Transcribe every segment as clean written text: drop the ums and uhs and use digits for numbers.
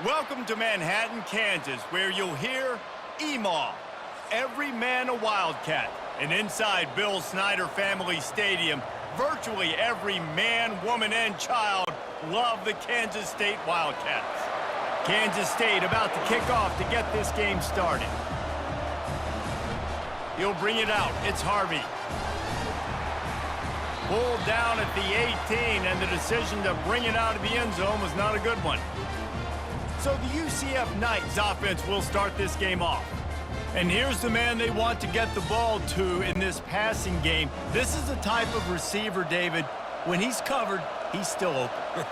Welcome to Manhattan, Kansas, where you'll hear EMAW, every man a Wildcat. And inside Bill Snyder Family Stadium, virtually every man, woman, and child love the Kansas State Wildcats. Kansas State about to kick off to get this game started. He'll bring it out. It's Harvey. Pulled down at the 18, and the decision to bring it out of the end zone was not a good one. So the UCF Knights offense will start this game off. And here's the man they want to get the ball to in this passing game. This is the type of receiver, David, when he's covered, he's still open.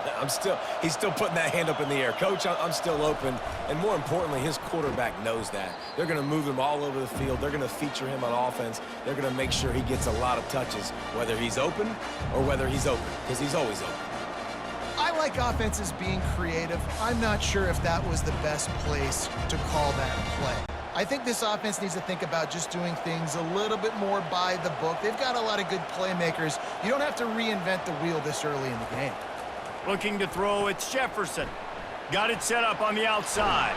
He's still putting that hand up in the air. Coach, I'm still open. And more importantly, his quarterback knows that. They're going to move him all over the field. They're going to feature him on offense. They're going to make sure he gets a lot of touches, whether he's open or whether he's open, because he's always open. I like offenses being creative. I'm not sure if that was the best place to call that play. I think this offense needs to think about just doing things a little bit more by the book. They've got a lot of good playmakers. You don't have to reinvent the wheel this early in the game. Looking to throw, it's Jefferson. Got it set up on the outside.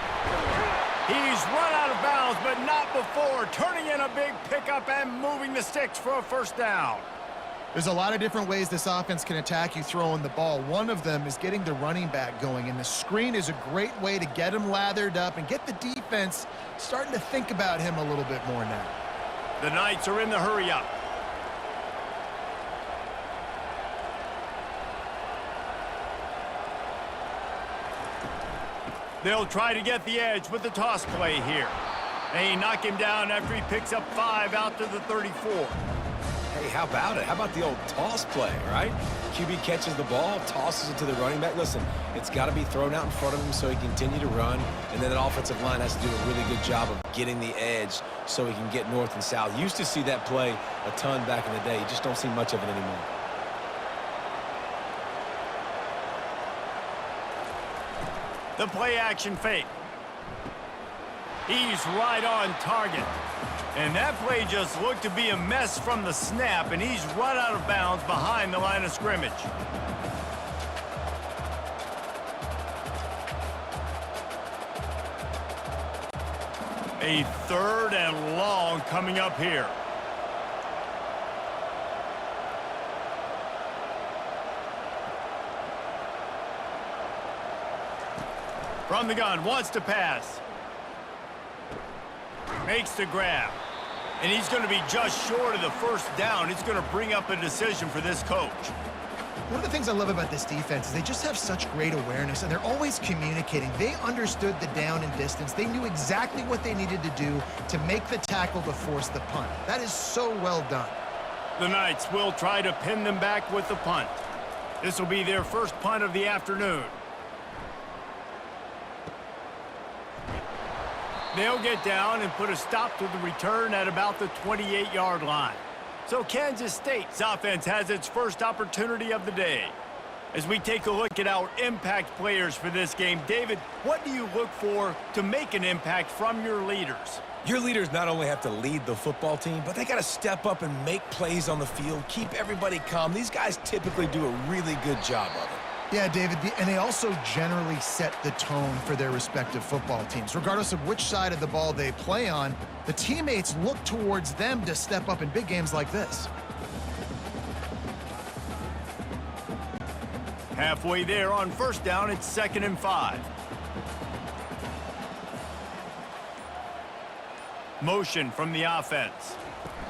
He's run out of bounds, but not before. Turning in a big pickup and moving the sticks for a first down. There's a lot of different ways this offense can attack you throwing the ball. One of them is getting the running back going, and the screen is a great way to get him lathered up and get the defense starting to think about him a little bit more now. The Knights are in the hurry-up. They'll try to get the edge with the toss play here. They knock him down after he picks up 5 out to the 34. Hey, how about it? How about the old toss play, right? QB catches the ball, tosses it to the running back. Listen, it's got to be thrown out in front of him so he can continue to run, and then the offensive line has to do a really good job of getting the edge so he can get north and south. Used to see that play a ton back in the day. You just don't see much of it anymore. The play-action fake. He's right on target. And that play just looked to be a mess from the snap, and he's run out of bounds behind the line of scrimmage. A 3rd and long coming up here. From the gun, wants to pass. Makes the grab. And he's going to be just short of the first down. It's going to bring up a decision for this coach. One of the things I love about this defense is they just have such great awareness, and they're always communicating. They understood the down and distance. They knew exactly what they needed to do to make the tackle to force the punt. That is so well done. The Knights will try to pin them back with the punt. This will be their first punt of the afternoon. They'll get down and put a stop to the return at about the 28-yard line. So Kansas State's offense has its first opportunity of the day. As we take a look at our impact players for this game, David, what do you look for to make an impact from your leaders? Your leaders not only have to lead the football team, but they got to step up and make plays on the field, keep everybody calm. These guys typically do a really good job of it. Yeah, David, and they also generally set the tone for their respective football teams. Regardless of which side of the ball they play on, the teammates look towards them to step up in big games like this. Halfway there on first down, it's 2nd and 5. Motion from the offense.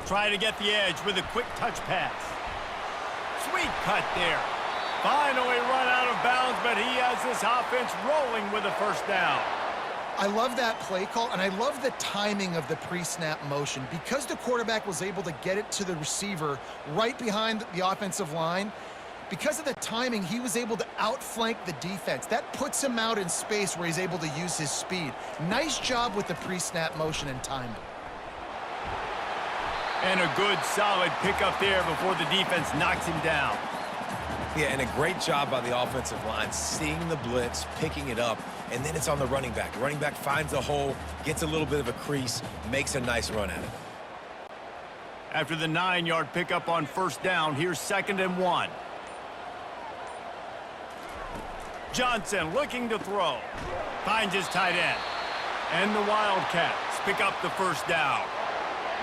Try to get the edge with a quick touch pass. Sweet cut there. Finally run out of bounds, but he has this offense rolling with a first down. I love that play call, and I love the timing of the pre-snap motion. Because the quarterback was able to get it to the receiver right behind the offensive line, because of the timing, he was able to outflank the defense. That puts him out in space where he's able to use his speed. Nice job with the pre-snap motion and timing. And a good, solid pickup there before the defense knocks him down. Yeah, and a great job by the offensive line, seeing the blitz, picking it up, and then it's on the running back. Running back finds a hole, gets a little bit of a crease, makes a nice run at it. After the 9-yard pickup on first down, here's 2nd and 1. Johnson looking to throw. Finds his tight end. And the Wildcats pick up the first down.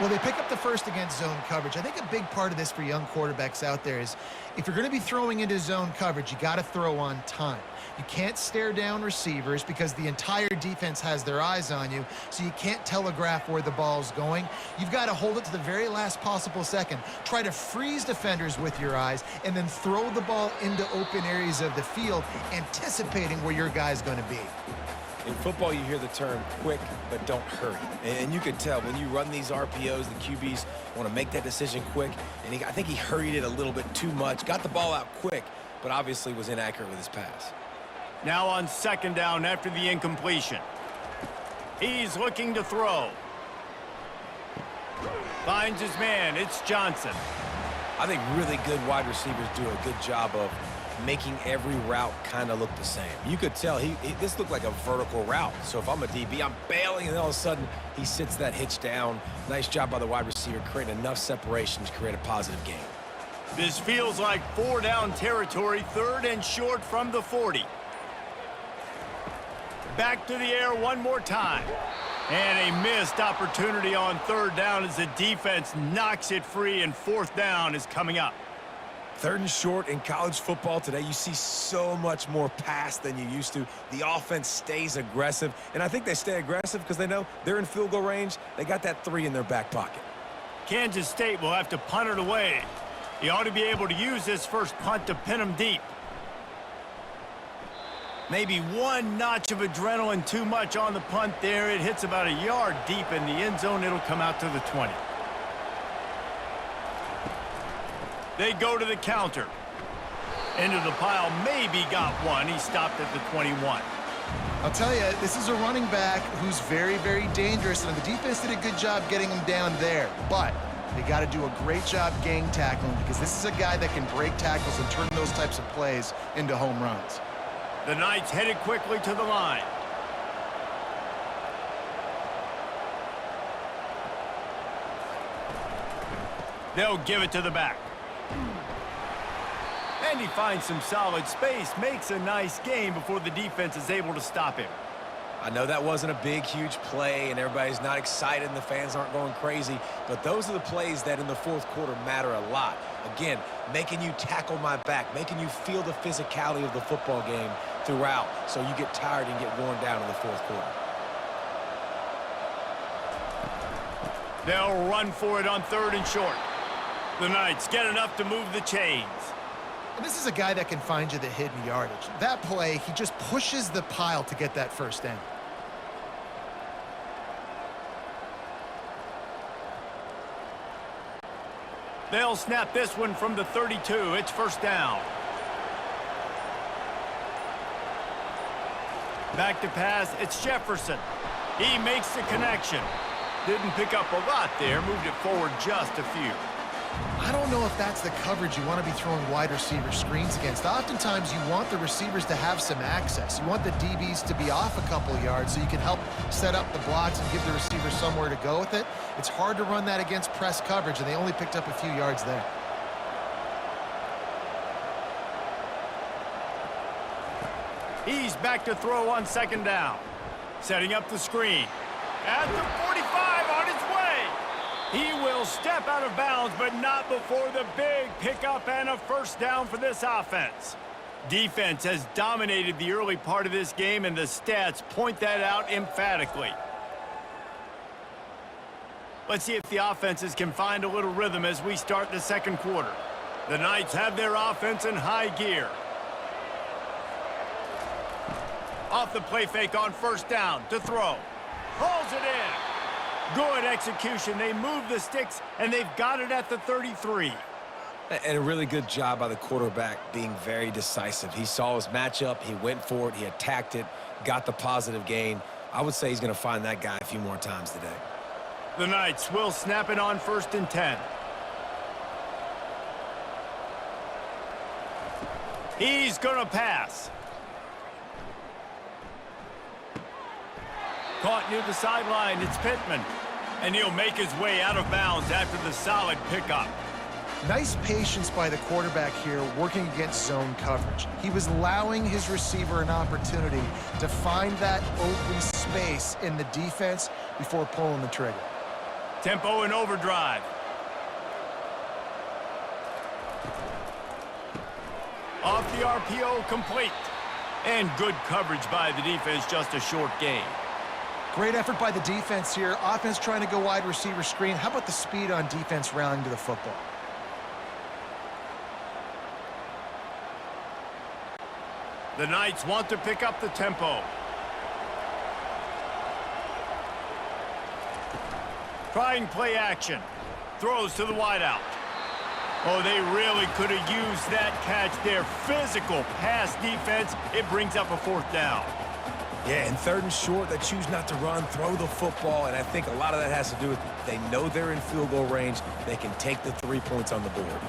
Well, they pick up the first against zone coverage. I think a big part of this for young quarterbacks out there is if you're going to be throwing into zone coverage, you got to throw on time. You can't stare down receivers because the entire defense has their eyes on you, so you can't telegraph where the ball's going. You've got to hold it to the very last possible second. Try to freeze defenders with your eyes and then throw the ball into open areas of the field, anticipating where your guy's going to be. In football, you hear the term quick, but don't hurry. And you can tell when you run these RPOs, the QBs want to make that decision quick. And I think he hurried it a little bit too much, got the ball out quick, but obviously was inaccurate with his pass. Now on second down after the incompletion. He's looking to throw. Finds his man. It's Johnson. I think really good wide receivers do a good job of making every route kind of look the same. You could tell this looked like a vertical route. So if I'm a DB, I'm bailing, and all of a sudden he sits that hitch down. Nice job by the wide receiver creating enough separation to create a positive gain. This feels like 4-down territory, third and short from the 40. Back to the air one more time. And a missed opportunity on third down as the defense knocks it free, and fourth down is coming up. Third and short in college football today, you see so much more pass than you used to. The offense stays aggressive, and I think they stay aggressive because they know they're in field goal range. They got that 3 in their back pocket. Kansas State will have to punt it away. He ought to be able to use this first punt to pin him deep. Maybe one notch of adrenaline too much on the punt there. It hits about a yard deep in the end zone. It'll come out to the 20. They go to the counter. Into the pile, maybe got one. He stopped at the 21. I'll tell you, this is a running back who's very, very dangerous, and the defense did a good job getting him down there. But they got to do a great job gang tackling because this is a guy that can break tackles and turn those types of plays into home runs. The Knights headed quickly to the line. They'll give it to the back. And he finds some solid space, makes a nice gain before the defense is able to stop him. I know that wasn't a big, huge play, and everybody's not excited, and the fans aren't going crazy, but those are the plays that in the fourth quarter matter a lot. Again, making you tackle my back, making you feel the physicality of the football game throughout, so you get tired and get worn down in the fourth quarter. They'll run for it on third and short. The Knights get enough to move the chains. And this is a guy that can find you the hidden yardage. That play, he just pushes the pile to get that first down. They'll snap this one from the 32. It's first down. Back to pass. It's Jefferson. He makes the connection. Didn't pick up a lot there. Moved it forward just a few. I don't know if that's the coverage you want to be throwing wide receiver screens against. Oftentimes, you want the receivers to have some access. You want the DBs to be off a couple yards so you can help set up the blocks and give the receiver somewhere to go with it. It's hard to run that against press coverage, and they only picked up a few yards there. He's back to throw on second down. Setting up the screen. At the 45 on his way. He will step out of bounds, but not before the big pickup and a first down for this offense. Defense has dominated the early part of this game, and the stats point that out emphatically. Let's see if the offenses can find a little rhythm as we start the second quarter. The Knights have their offense in high gear. Off the play fake on first down to throw. Hauls it in. Good execution. They move the sticks, and they've got it at the 33. And a really good job by the quarterback being very decisive. He saw his matchup. He went for it. He attacked it, got the positive gain. I would say he's going to find that guy a few more times today. The Knights will snap it on first and 10. He's going to pass. Caught near the sideline. It's Pittman. And he'll make his way out of bounds after the solid pickup. Nice patience by the quarterback here working against zone coverage. He was allowing his receiver an opportunity to find that open space in the defense before pulling the trigger. Tempo and overdrive. Off the RPO, complete. And good coverage by the defense, just a short gain. Great effort by the defense here. Offense trying to go wide receiver screen. How about the speed on defense rounding to the football? The Knights want to pick up the tempo. Trying play action. Throws to the wideout. Oh, they really could have used that catch there. Physical pass defense. It brings up a 4th down. Yeah, and 3rd and short, they choose not to run, throw the football, and I think a lot of that has to do with they know they're in field goal range. They can take the 3 points on the board.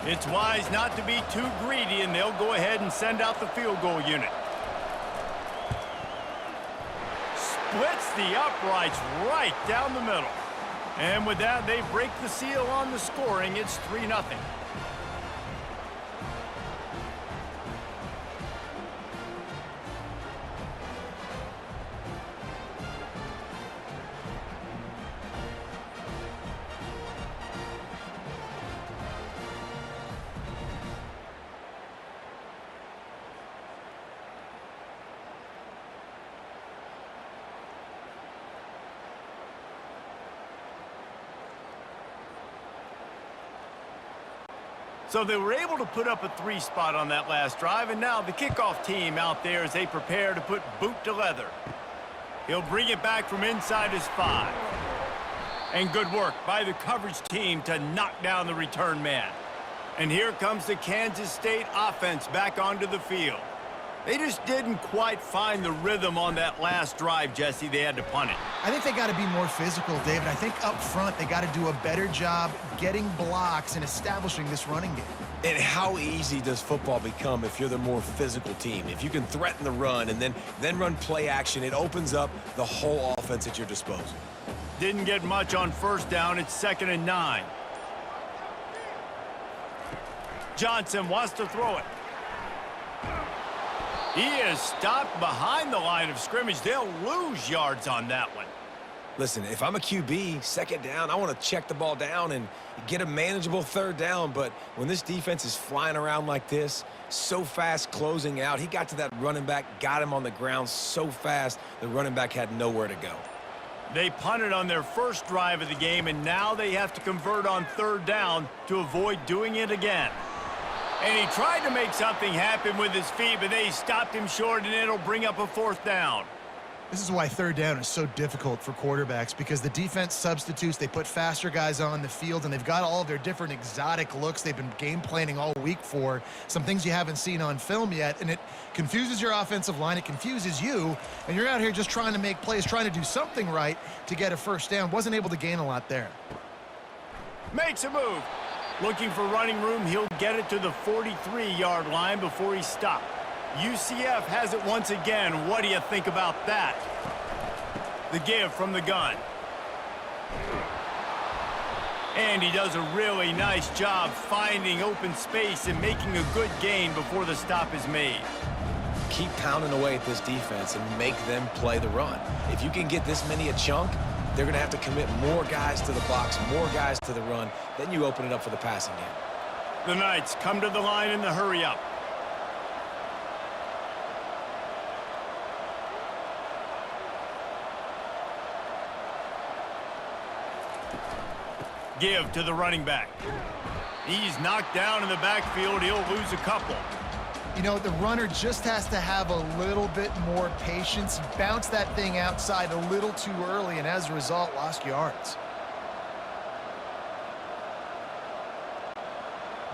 It's wise not to be too greedy, and they'll go ahead and send out the field goal unit. Splits the uprights right down the middle. And with that, they break the seal on the scoring. It's 3-0. So they were able to put up a 3 spot on that last drive, and now the kickoff team out there as they prepare to put boot to leather. He'll bring it back from inside his 5. And good work by the coverage team to knock down the return man. And here comes the Kansas State offense back onto the field. They just didn't quite find the rhythm on that last drive, Jesse. They had to punt it. I think they got to be more physical, David. I think up front they got to do a better job getting blocks and establishing this running game. And how easy does football become if you're the more physical team? If you can threaten the run and then run play action, it opens up the whole offense at your disposal. Didn't get much on 1st down. It's 2nd and 9. Johnson wants to throw it. He is stopped behind the line of scrimmage. They'll lose yards on that one. Listen, if I'm a QB, 2nd down, I want to check the ball down and get a manageable 3rd down. But when this defense is flying around like this, so fast closing out, he got to that running back, got him on the ground so fast, the running back had nowhere to go. They punted on their 1st drive of the game, and now they have to convert on 3rd down to avoid doing it again. And he tried to make something happen with his feet, but they stopped him short, and it'll bring up a 4th down. This is why 3rd down is so difficult for quarterbacks, because the defense substitutes, they put faster guys on the field, and they've got all of their different exotic looks they've been game planning all week for, some things you haven't seen on film yet, and it confuses your offensive line, it confuses you, and you're out here just trying to make plays, trying to do something right to get a 1st down. Wasn't able to gain a lot there. Makes a move. Looking for running room, he'll get it to the 43-yard line before he stopped. UCF has it once again. What do you think about that? The give from the gun. And he does a really nice job finding open space and making a good gain before the stop is made. Keep pounding away at this defense and make them play the run. If you can get this many a chunk, they're going to have to commit more guys to the box, more guys to the run. Then you open it up for the passing game. The Knights come to the line in the hurry-up. Give to the running back. He's knocked down in the backfield. He'll lose a couple. You know, the runner just has to have a little bit more patience. He bounced that thing outside a little too early, and as a result, lost yards.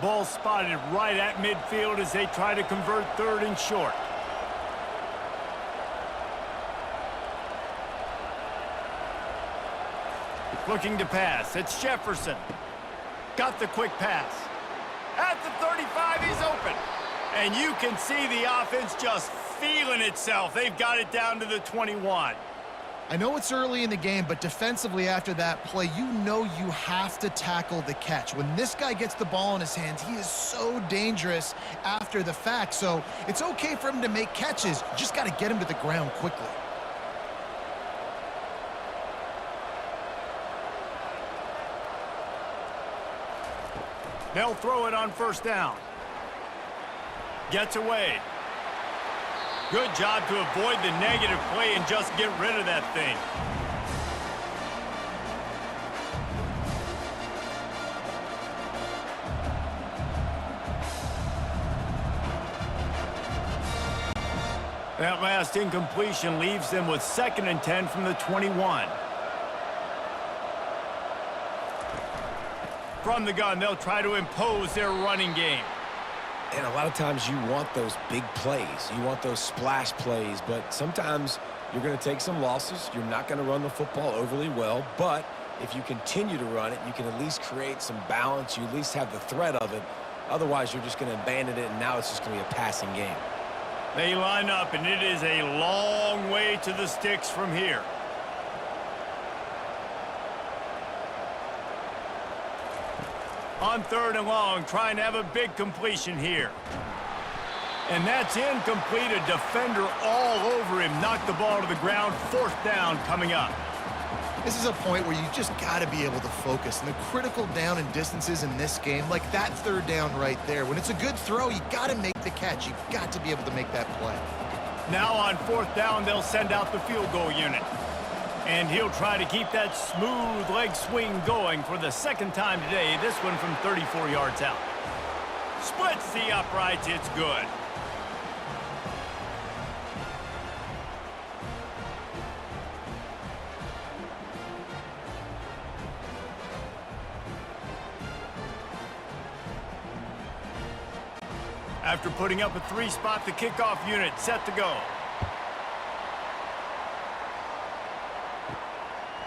Ball spotted right at midfield as they try to convert 3rd and short. Looking to pass. It's Jefferson. Got the quick pass. At the 35, he's open. And you can see the offense just feeling itself. They've got it down to the 21. I know it's early in the game, but defensively after that play, you know you have to tackle the catch. When this guy gets the ball in his hands, he is so dangerous after the fact. So it's okay for him to make catches. You just got to get him to the ground quickly. They'll throw it on first down. Gets away. Good job to avoid the negative play and just get rid of that thing. That last incompletion leaves them with 2nd and 10 from the 21. From the gun, they'll try to impose their running game. And a lot of times you want those big plays. You want those splash plays, but sometimes you're going to take some losses. You're not going to run the football overly well, but if you continue to run it, you can at least create some balance. You at least have the threat of it. Otherwise, you're just going to abandon it, and now it's just going to be a passing game. They line up, and it is a long way to the sticks from here. On 3rd and long, trying to have a big completion here. And that's incomplete. A defender all over him. Knocked the ball to the ground. 4th down coming up. This is a point where you just got to be able to focus. And the critical down and distances in this game, like that 3rd down right there, when it's a good throw, you got to make the catch. You've got to be able to make that play. Now on 4th down, they'll send out the field goal unit. And he'll try to keep that smooth leg swing going for the 2nd time today, this one from 34 yards out. Splits the uprights, it's good. After putting up a 3-spot, the kickoff unit set to go.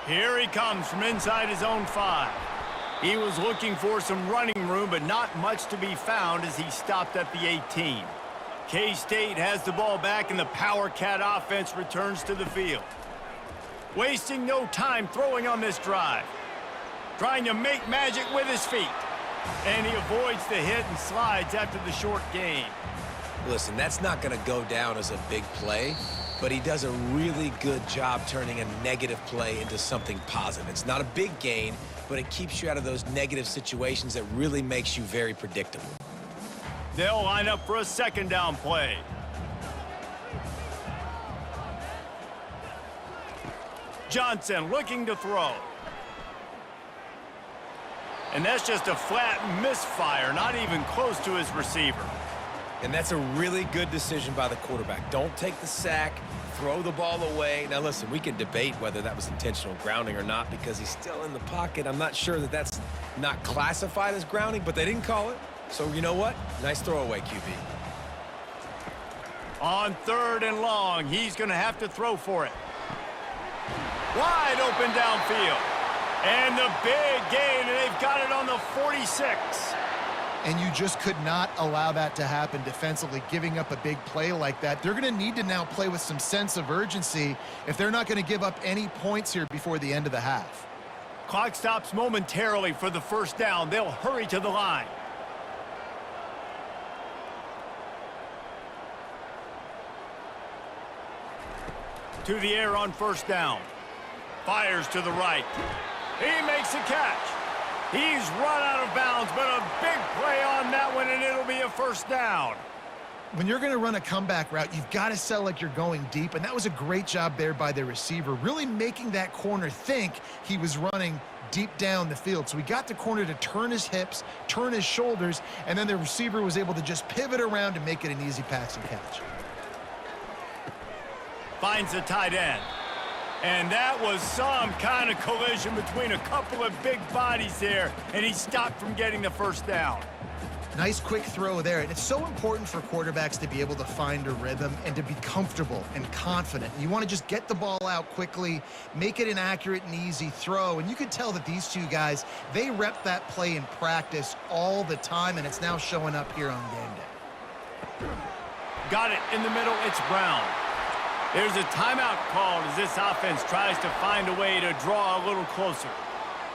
Here he comes from inside his own 5. He was looking for some running room, but not much to be found as he stopped at the 18. K-State has the ball back, and the Power Cat offense returns to the field. Wasting no time throwing on this drive. Trying to make magic with his feet. And he avoids the hit and slides after the short gain. Listen, that's not going to go down as a big play, but he does a really good job turning a negative play into something positive. It's not a big gain, but it keeps you out of those negative situations that really makes you very predictable. They'll line up for a 2nd down play. Johnson looking to throw. And that's just a flat misfire, not even close to his receiver. And that's a really good decision by the quarterback. Don't take the sack, throw the ball away. Now, listen, we can debate whether that was intentional grounding or not because he's still in the pocket. I'm not sure that that's not classified as grounding, but they didn't call it. So, you know what? Nice throwaway, QB. On 3rd and long, he's going to have to throw for it. Wide open downfield. And the big gain, and they've got it on the 46. And you just could not allow that to happen defensively, giving up a big play like that. They're going to need to now play with some sense of urgency if they're not going to give up any points here before the end of the half. Clock stops momentarily for the 1st down. They'll hurry to the line. To the air on 1st down. Fires to the right. He makes a catch. He's run out of bounds, but a big play on that one, and it'll be a 1st down. When you're going to run a comeback route, you've got to sell like you're going deep, and that was a great job there by the receiver, really making that corner think he was running deep down the field. So he got the corner to turn his hips, turn his shoulders, and then the receiver was able to just pivot around and make it an easy pass and catch. Finds the tight end. And that was some kind of collision between a couple of big bodies there, and he stopped from getting the 1st down. Nice quick throw there, and it's so important for quarterbacks to be able to find a rhythm and to be comfortable and confident. You want to just get the ball out quickly, make it an accurate and easy throw, and you can tell that these two guys, they rep that play in practice all the time, and it's now showing up here on game day. Got it in the middle, it's Brown. There's a timeout called as this offense tries to find a way to draw a little closer.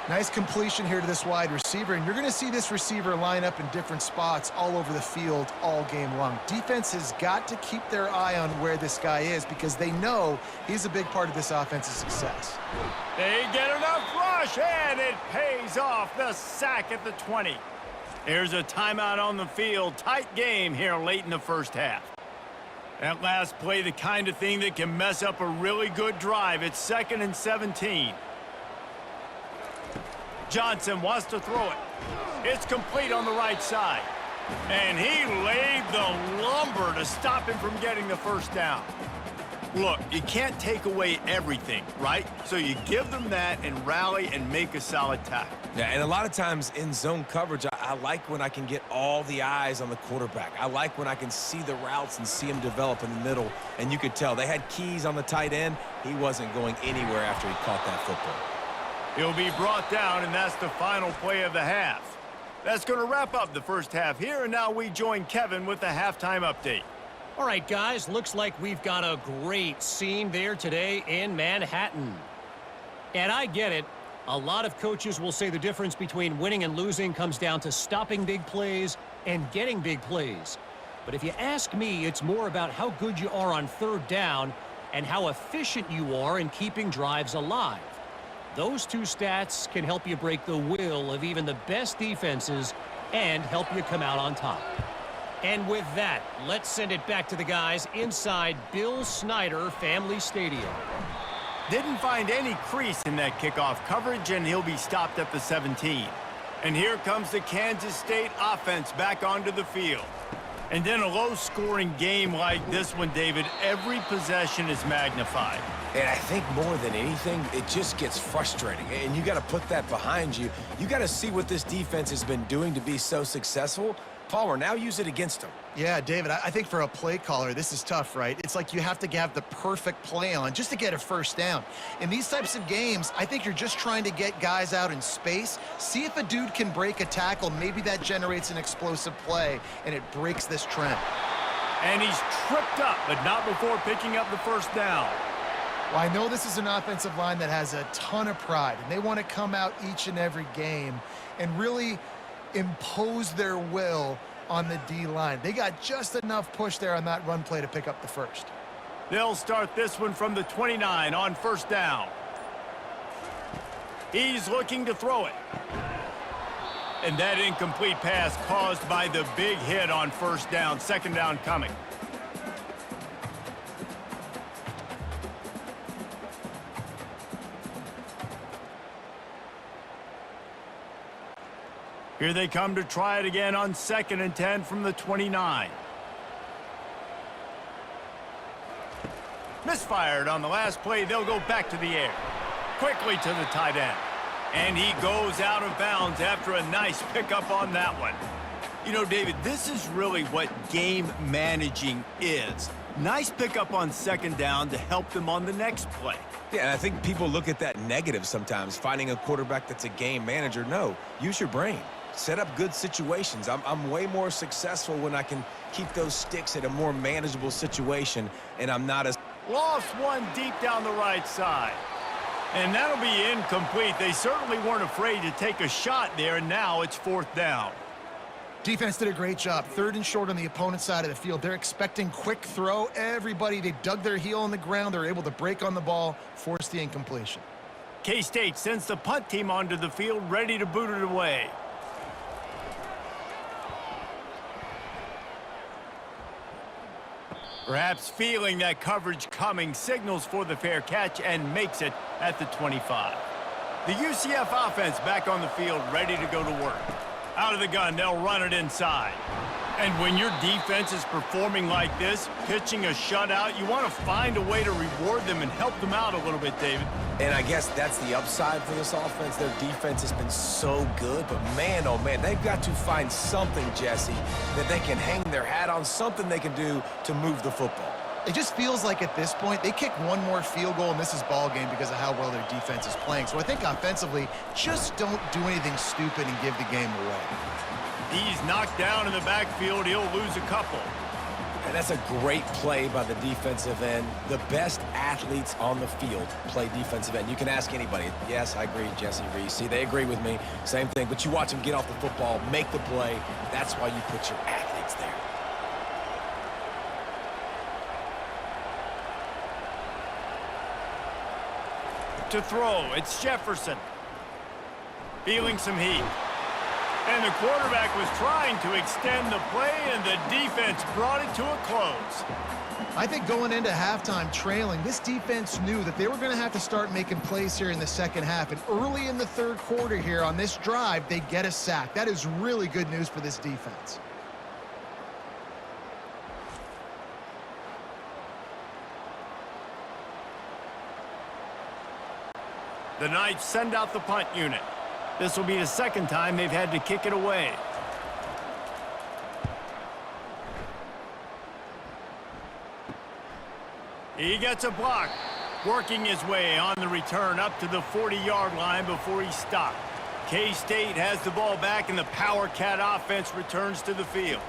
Nice completion here to this wide receiver, and you're going to see this receiver line up in different spots all over the field all game long. Defense has got to keep their eye on where this guy is because they know he's a big part of this offense's success. They get enough rush, and it pays off. The sack at the 20. There's a timeout on the field. Tight game here late in the first half. That last play, the kind of thing that can mess up a really good drive. It's 2nd and 17. Johnson wants to throw it. It's complete on the right side. And he laid the lumber to stop him from getting the first down. Look, you can't take away everything, right? So you give them that and rally and make a solid tackle. Yeah, and a lot of times in zone coverage, I like when I can get all the eyes on the quarterback. I like when I can see the routes and see him develop in the middle. And you could tell they had keys on the tight end. He wasn't going anywhere after he caught that football. He'll be brought down, and that's the final play of the half. That's going to wrap up the first half here, and now we join Kevin with the halftime update. All right, guys, looks like we've got a great scene there today in Manhattan. And I get it. A lot of coaches will say the difference between winning and losing comes down to stopping big plays and getting big plays. But if you ask me, it's more about how good you are on third down and how efficient you are in keeping drives alive. Those two stats can help you break the will of even the best defenses and help you come out on top. And with that, let's send it back to the guys inside Bill Snyder Family Stadium. Didn't find any crease in that kickoff coverage, and he'll be stopped at the 17. And here comes the Kansas State offense back onto the field. And in a low-scoring game like this one, David, every possession is magnified. And I think more than anything, it just gets frustrating. And you got to put that behind you. You got to see what this defense has been doing to be so successful. Palmer, now use it against them. Yeah, David, I think for a play caller, this is tough, right? It's like you have to have the perfect play on just to get a first down. In these types of games, I think you're just trying to get guys out in space, see if a dude can break a tackle. Maybe that generates an explosive play, and it breaks this trend. And he's tripped up, but not before picking up the first down. Well, I know this is an offensive line that has a ton of pride, and they want to come out each and every game and really impose their will on the D-line. They got just enough push there on that run play to pick up the first. They'll start this one from the 29 on first down. He's looking to throw it. And that incomplete pass caused by the big hit on first down. Second down coming. Here they come to try it again on 2nd and 10 from the 29. Misfired on the last play. They'll go back to the air. Quickly to the tight end. And he goes out of bounds after a nice pickup on that one. You know, David, this is really what game managing is. Nice pickup on 2nd down to help them on the next play. Yeah, and I think people look at that negative sometimes, finding a quarterback that's a game manager. No, use your brain. Set up good situations. I'm way more successful when I can keep those sticks at a more manageable situation, and I'm not as... Lost one deep down the right side. And that'll be incomplete. They certainly weren't afraid to take a shot there, and now it's 4th down. Defense did a great job. 3rd and short on the opponent's side of the field. They're expecting quick throw. Everybody, they dug their heel on the ground. They're able to break on the ball, force the incompletion. K-State sends the punt team onto the field, ready to boot it away. Perhaps feeling that coverage coming, signals for the fair catch and makes it at the 25. The UCF offense back on the field, ready to go to work. Out of the gun, they'll run it inside. And when your defense is performing like this, pitching a shutout, you want to find a way to reward them and help them out a little bit, David. And I guess that's the upside for this offense. Their defense has been so good, but man, oh man, they've got to find something, Jesse, that they can hang their hat on, something they can do to move the football. It just feels like at this point, they kick one more field goal and this is ball game because of how well their defense is playing. So I think offensively, just don't do anything stupid and give the game away. He's knocked down in the backfield. He'll lose a couple. And that's a great play by the defensive end. The best athletes on the field play defensive end. You can ask anybody. Yes, I agree, Jesse Reese. See, they agree with me. Same thing. But you watch them get off the football, make the play. That's why you put your athletes there. To throw, it's Jefferson. Feeling some heat. And the quarterback was trying to extend the play, and the defense brought it to a close. I think going into halftime trailing, this defense knew that they were going to have to start making plays here in the second half. And early in the third quarter here on this drive, they get a sack. That is really good news for this defense. The Knights send out the punt unit. This will be the second time they've had to kick it away. He gets a block, working his way on the return up to the 40-yard line before he stopped. K-State has the ball back, and the Power Cat offense returns to the field.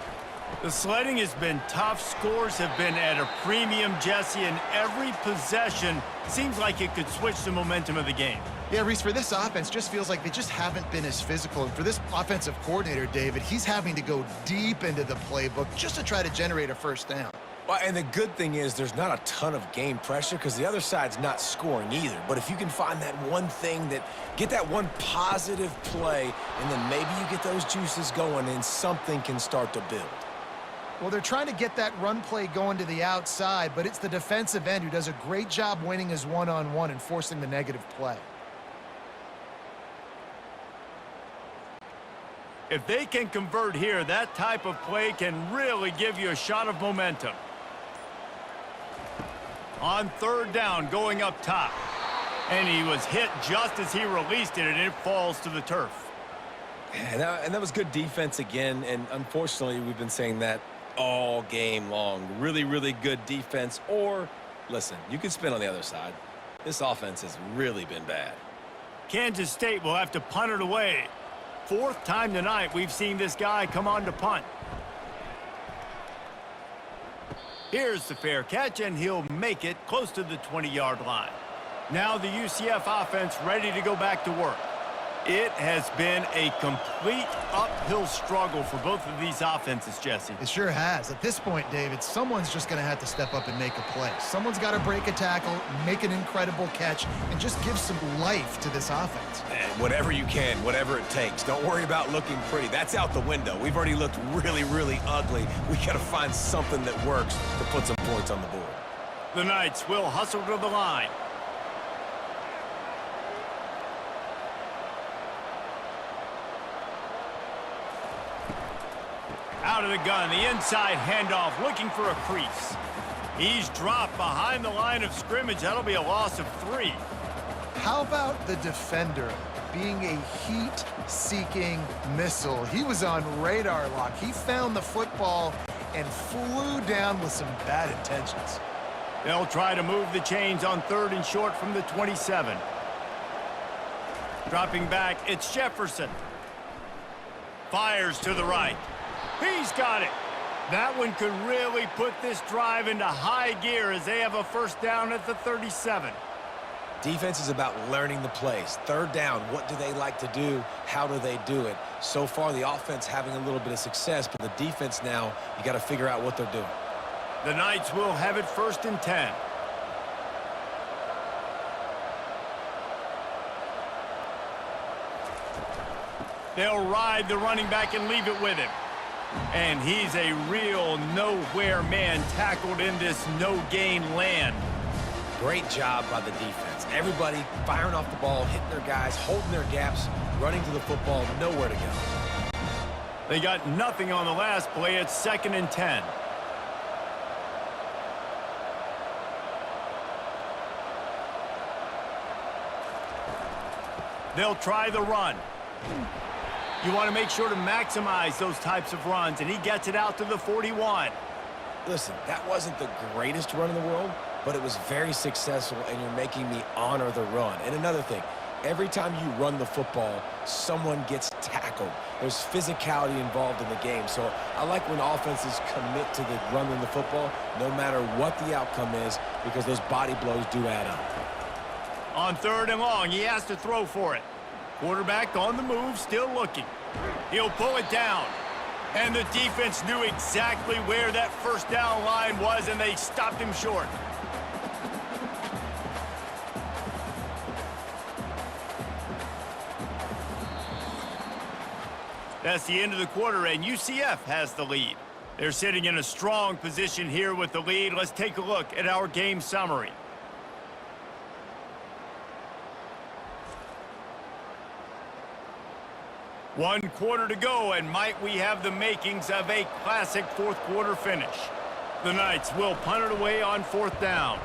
The sledding has been tough. Scores have been at a premium, Jesse, and every possession seems like it could switch the momentum of the game. Yeah, Reese, for this offense, just feels like they just haven't been as physical. And for this offensive coordinator, David, he's having to go deep into the playbook just to try to generate a first down. Well, and the good thing is there's not a ton of game pressure because the other side's not scoring either. But if you can find that one thing, get that one positive play, and then maybe you get those juices going and something can start to build. Well, they're trying to get that run play going to the outside, but it's the defensive end who does a great job winning his one-on-one and forcing the negative play. If they can convert here, that type of play can really give you a shot of momentum. On third down, going up top. And he was hit just as he released it, and it falls to the turf. And that was good defense again, and unfortunately, we've been saying that all game long. Really, really good defense. Or, listen, you can spin on the other side. This offense has really been bad. Kansas State will have to punt it away. Fourth time tonight we've seen this guy come on to punt. Here's the fair catch, and he'll make it close to the 20-yard line. Now the UCF offense ready to go back to work. It has been a complete uphill struggle for both of these offenses, Jesse. It sure has. At this point, David, someone's just going to have to step up and make a play. Someone's got to break a tackle, make an incredible catch, and just give some life to this offense. And whatever you can, whatever it takes. Don't worry about looking pretty. That's out the window. We've already looked really, really ugly. We got to find something that works to put some points on the board. The Knights will hustle to the line. Out of the gun, the inside handoff, looking for a crease. He's dropped behind the line of scrimmage. That'll be a loss of 3. How about the defender being a heat-seeking missile? He was on radar lock. He found the football and flew down with some bad intentions. They'll try to move the chains on third and short from the 27. Dropping back, it's Jefferson. Fires to the right. He's got it. That one could really put this drive into high gear as they have a first down at the 37. Defense is about learning the plays. Third down, what do they like to do? How do they do it? So far, the offense having a little bit of success, but the defense now, you got to figure out what they're doing. The Knights will have it first and 10. They'll ride the running back and leave it with him. And he's a real nowhere man tackled in this no-gain land. Great job by the defense. Everybody firing off the ball, hitting their guys, holding their gaps, running to the football, nowhere to go. They got nothing on the last play. It's second and 10. They'll try the run. You want to make sure to maximize those types of runs, and he gets it out to the 41. Listen, that wasn't the greatest run in the world, but it was very successful, and you're making me honor the run. And another thing, every time you run the football, someone gets tackled. there's physicality involved in the game. So I like when offenses commit to the running the football, no matter what the outcome is, because those body blows do add up. On 3rd and long, he has to throw for it. Quarterback on the move, still looking. He'll pull it down. And the defense knew exactly where that first down line was, and they stopped him short. That's the end of the quarter, and UCF has the lead. They're sitting in a strong position here with the lead. Let's take a look at our game summary. One quarter to go, and might we have the makings of a classic fourth quarter finish. The Knights will punt it away on 4th down.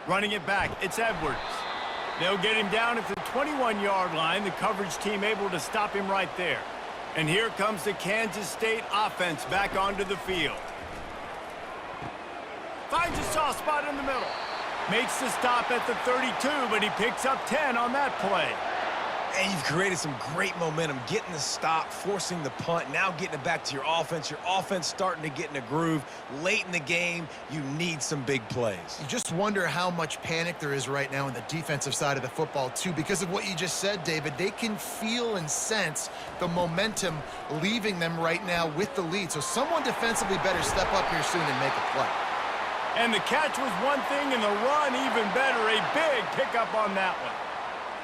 Running it back, it's Edwards. They'll get him down at the 21-yard line. The coverage team able to stop him right there. And here comes the Kansas State offense back onto the field. Finds a soft spot in the middle. Makes the stop at the 32, but he picks up 10 on that play. And you've created some great momentum, getting the stop, forcing the punt, now getting it back to your offense. Your offense starting to get in a groove. Late in the game, you need some big plays. You just wonder how much panic there is right now on the defensive side of the football, too. Because of what you just said, David, they can feel and sense the momentum leaving them right now with the lead. So someone defensively better step up here soon and make a play. And the catch was one thing, and the run even better. A big pickup on that one.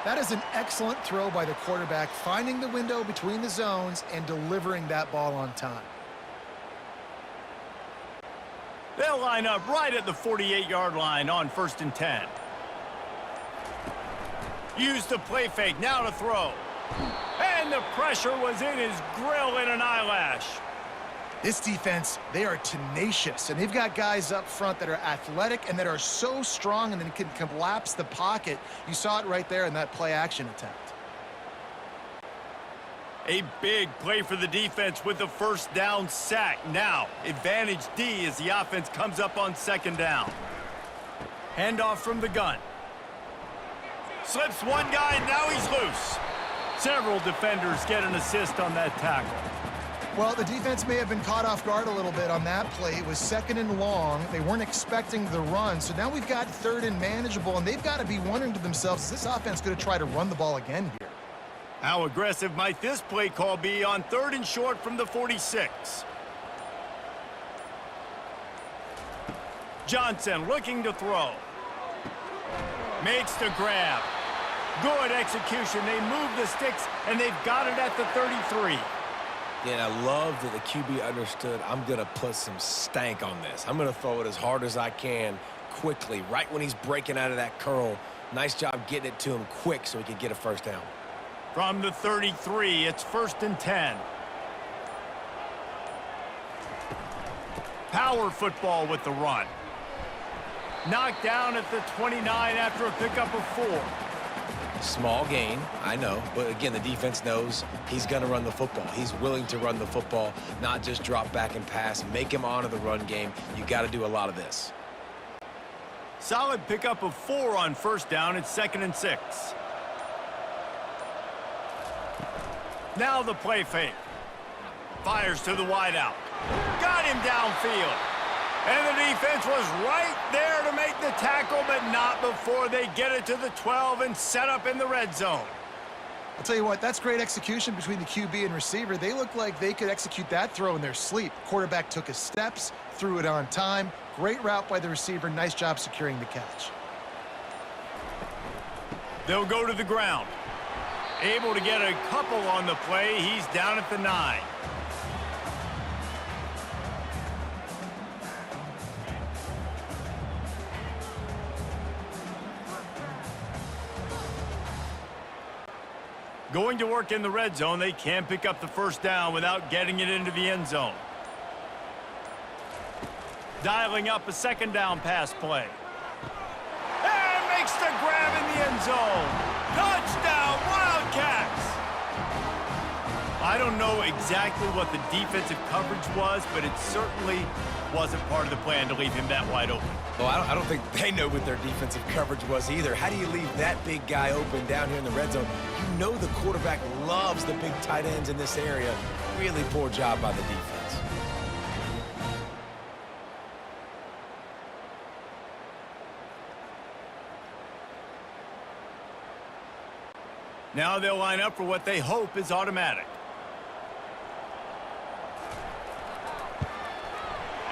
That is an excellent throw by the quarterback, finding the window between the zones and delivering that ball on time. They'll line up right at the 48-yard line on 1st and 10. Use the play fake, now to throw. And the pressure was in his grill in an eyelash. This defense, they are tenacious, and they've got guys up front that are athletic and that are so strong and then can collapse the pocket. You saw it right there in that play-action attempt. A big play for the defense with the 1st down sack. Now, advantage D as the offense comes up on 2nd down. Handoff from the gun. Slips one guy, and now he's loose. Several defenders get an assist on that tackle. Well, the defense may have been caught off guard a little bit on that play. It was 2nd and long. They weren't expecting the run. So now we've got 3rd and manageable, and they've got to be wondering to themselves, is this offense going to try to run the ball again here? How aggressive might this play call be on 3rd and short from the 46? Johnson looking to throw. Makes the grab. Good execution. They move the sticks, and they've got it at the 33. Yeah, and I love that the QB understood, I'm going to put some stank on this. I'm going to throw it as hard as I can quickly, right when he's breaking out of that curl. Nice job getting it to him quick so he could get a 1st down. From the 33, it's 1st and 10. Power football with the run. Knocked down at the 29 after a pickup of 4. Small gain, I know, but again, the defense knows he's going to run the football. He's willing to run the football, not just drop back and pass, make him honor the run game. You got to do a lot of this. Solid pickup of 4 on 1st down. It's 2nd and 6. Now the play fake. Fires to the wideout. Got him downfield. And the defense was right there to make the tackle, but not before they get it to the 12 and set up in the red zone. I'll tell you what, that's great execution between the QB and receiver. They look like they could execute that throw in their sleep. Quarterback took his steps, threw it on time. Great route by the receiver. Nice job securing the catch. They'll go to the ground. Able to get a couple on the play. He's down at the 9. Going to work in the red zone. They can pick up the 1st down without getting it into the end zone. Dialing up a 2nd down pass play. And makes the grab in the end zone. Touchdown, Wildcats! I don't know exactly what the defensive coverage was, but it certainly wasn't part of the plan to leave him that wide open. Well, I don't think they know what their defensive coverage was either. How do you leave that big guy open down here in the red zone? You know the quarterback loves the big tight ends in this area. Really poor job by the defense. Now they'll line up for what they hope is automatic.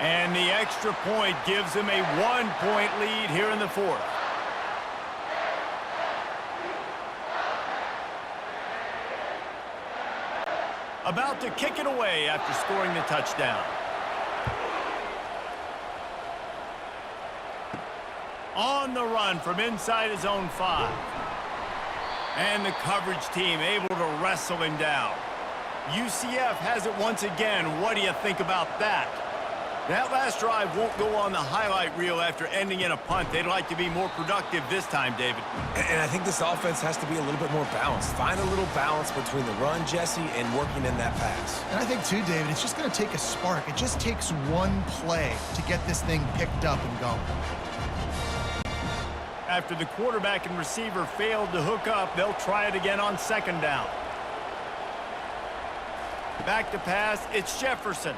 And the extra point gives them a 1-point lead here in the fourth. About to kick it away after scoring the touchdown. On the run from inside his own 5. And the coverage team able to wrestle him down. UCF has it once again. What do you think about that? That last drive won't go on the highlight reel after ending in a punt. They'd like to be more productive this time, David. And I think this offense has to be a little bit more balanced. Find a little balance between the run, Jesse, and working in that pass. And I think, too, David, it's just going to take a spark. It just takes one play to get this thing picked up and going. After the quarterback and receiver failed to hook up, they'll try it again on second down. Back to pass, it's Jefferson.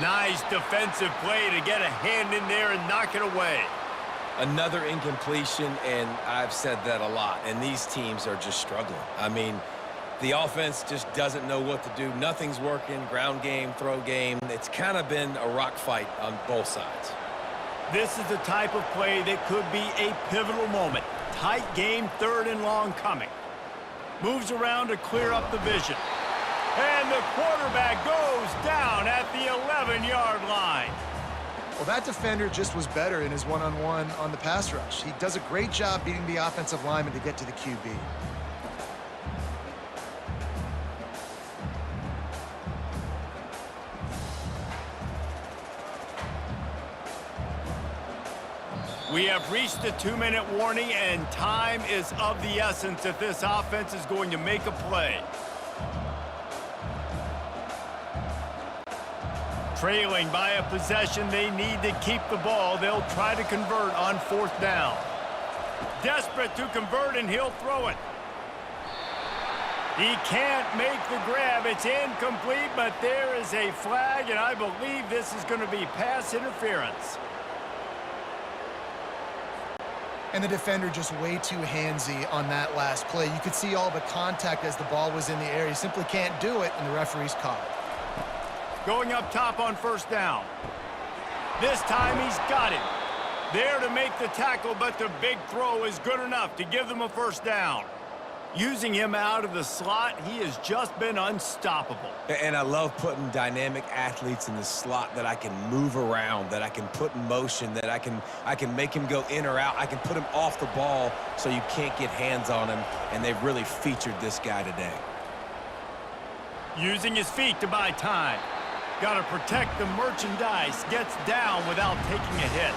Nice defensive play to get a hand in there and knock it away. Another incompletion, and I've said that a lot, and these teams are just struggling. I mean, the offense just doesn't know what to do. Nothing's working, ground game, throw game. It's kind of been a rock fight on both sides. This is the type of play that could be a pivotal moment. Tight game, third and long coming. Moves around to clear up the vision. And the quarterback goes down at the 11-yard line. Well, that defender just was better in his one-on-one on the pass rush. He does a great job beating the offensive lineman to get to the QB. We have reached the 2-minute warning, and time is of the essence if this offense is going to make a play. Trailing by a possession, they need to keep the ball. They'll try to convert on fourth down. Desperate to convert, and he'll throw it. He can't make the grab. It's incomplete, but there is a flag, and I believe this is going to be pass interference. And the defender just way too handsy on that last play. You could see all the contact as the ball was in the air. He simply can't do it, and the referee's caught it. Going up top on first down. This time he's got him. There to make the tackle, but the big throw is good enough to give them a first down. Using him out of the slot, he has just been unstoppable. And I love putting dynamic athletes in the slot that I can move around, that I can put in motion, that I can make him go in or out. I can put him off the ball so you can't get hands on him, and they've really featured this guy today. Using his feet to buy time. Got to protect the merchandise. Gets down without taking a hit.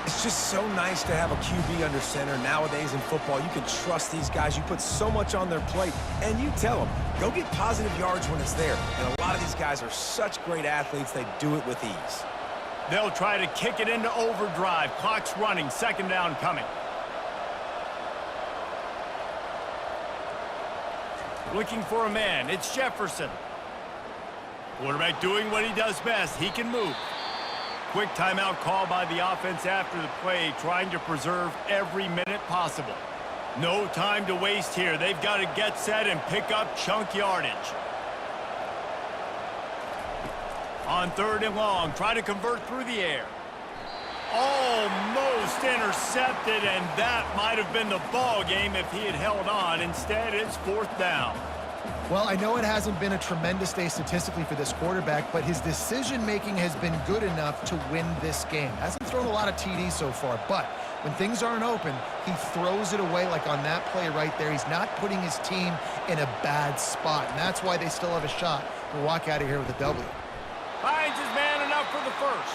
It's just so nice to have a QB under center. Nowadays in football, you can trust these guys. You put so much on their plate, and you tell them, go get positive yards when it's there. And a lot of these guys are such great athletes, they do it with ease. They'll try to kick it into overdrive. Clock's running. Second down coming. Looking for a man. It's Jefferson. Quarterback doing what he does best. He can move. Quick timeout call by the offense after the play, trying to preserve every minute possible. No time to waste here. They've got to get set and pick up chunk yardage. On third and long, try to convert through the air. Almost intercepted, and that might have been the ball game if he had held on. Instead, it's fourth down. Well, I know it hasn't been a tremendous day statistically for this quarterback, but his decision-making has been good enough to win this game. Hasn't thrown a lot of TDs so far, but when things aren't open, he throws it away like on that play right there. He's not putting his team in a bad spot, and that's why they still have a shot to walk out of here with a W. Finds his man enough for the first.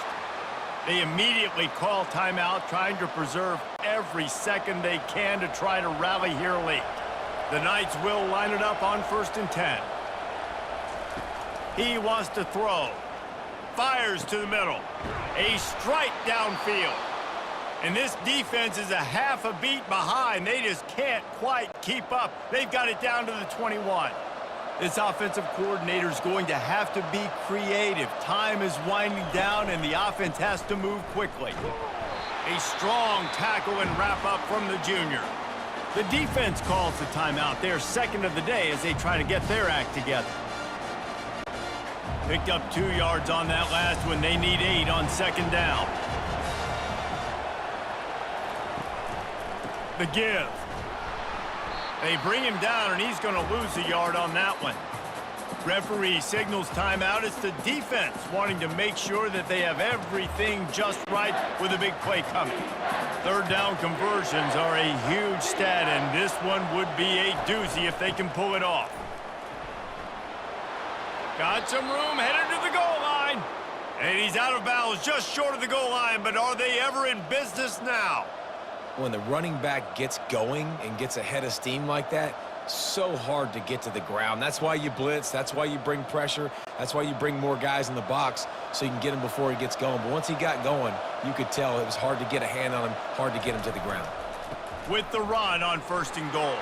They immediately call timeout, trying to preserve every second they can to try to rally here late. The Knights will line it up on 1st and 10. He wants to throw. Fires to the middle. A strike downfield. And this defense is a half a beat behind. They just can't quite keep up. They've got it down to the 21. This offensive coordinator is going to have to be creative. Time is winding down, and the offense has to move quickly. A strong tackle and wrap up from the junior. The defense calls the timeout. They're second of the day as they try to get their act together. Picked up 2 yards on that last one. They need 8 on 2nd down. The give. They bring him down, and he's going to lose a yard on that one. Referee signals timeout. It's the defense wanting to make sure that they have everything just right with a big play coming. 3rd down conversions are a huge stat, and this one would be a doozy if they can pull it off. Got some room, headed to the goal line. And he's out of bounds just short of the goal line, but are they ever in business now? When the running back gets going and gets ahead of steam like that, so hard to get to the ground. That's why you blitz. That's why you bring pressure. That's why you bring more guys in the box so you can get him before he gets going. But once he got going, you could tell it was hard to get a hand on him, hard to get him to the ground. With the run on 1st and goal.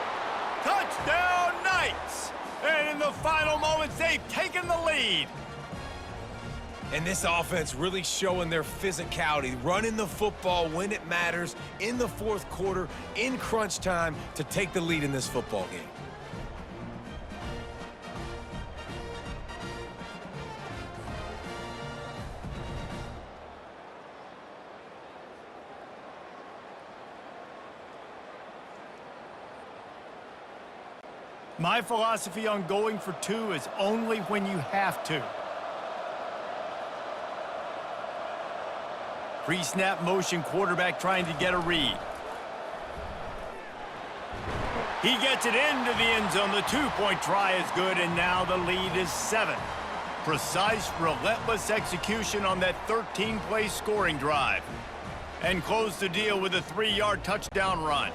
Touchdown, Knights! And in the final moments, they've taken the lead. And this offense really showing their physicality, running the football when it matters, in the 4th quarter, in crunch time, to take the lead in this football game. My philosophy on going for 2 is only when you have to. Pre-snap motion, quarterback trying to get a read. He gets it into the end zone. The 2-point try is good, and now the lead is 7. Precise, relentless execution on that 13-play scoring drive. And close the deal with a 3-yard touchdown run.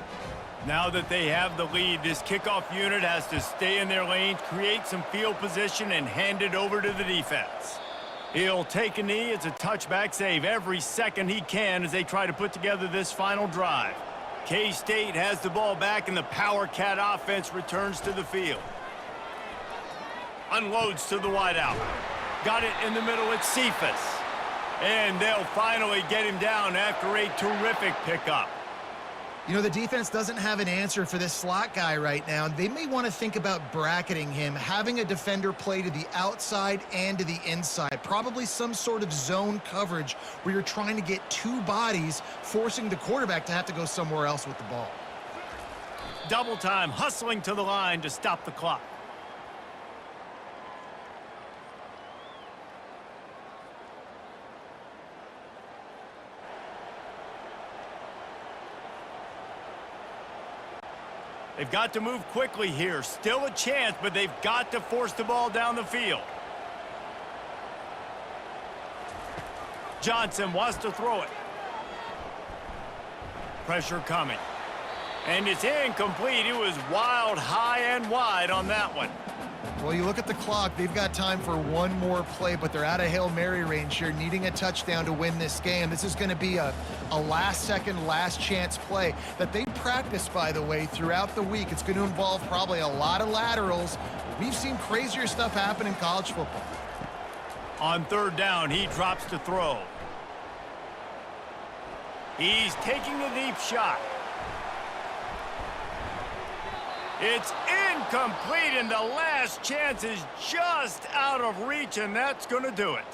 Now that they have the lead, this kickoff unit has to stay in their lanes, create some field position, and hand it over to the defense. He'll take a knee. It's a touchback save every second he can as they try to put together this final drive. K-State has the ball back, and the Power Cat offense returns to the field. Unloads to the wideout. Got it in the middle at Cephas. And they'll finally get him down after a terrific pickup. You know, the defense doesn't have an answer for this slot guy right now. They may want to think about bracketing him, having a defender play to the outside and to the inside. Probably some sort of zone coverage where you're trying to get 2 bodies, forcing the quarterback to have to go somewhere else with the ball. Double time, hustling to the line to stop the clock. They've got to move quickly here. Still a chance, but they've got to force the ball down the field. Johnson wants to throw it. Pressure coming. And it's incomplete. It was wild, high, and wide on that one. Well, you look at the clock, they've got time for 1 more play, but they're out of Hail Mary range here, needing a touchdown to win this game. This is going to be a last-second, last-chance play that they practice, by the way, throughout the week. It's going to involve probably a lot of laterals. We've seen crazier stuff happen in college football. On 3rd down, he drops to throw. He's taking a deep shot. It's incomplete, and the last chance is just out of reach, and that's going to do it.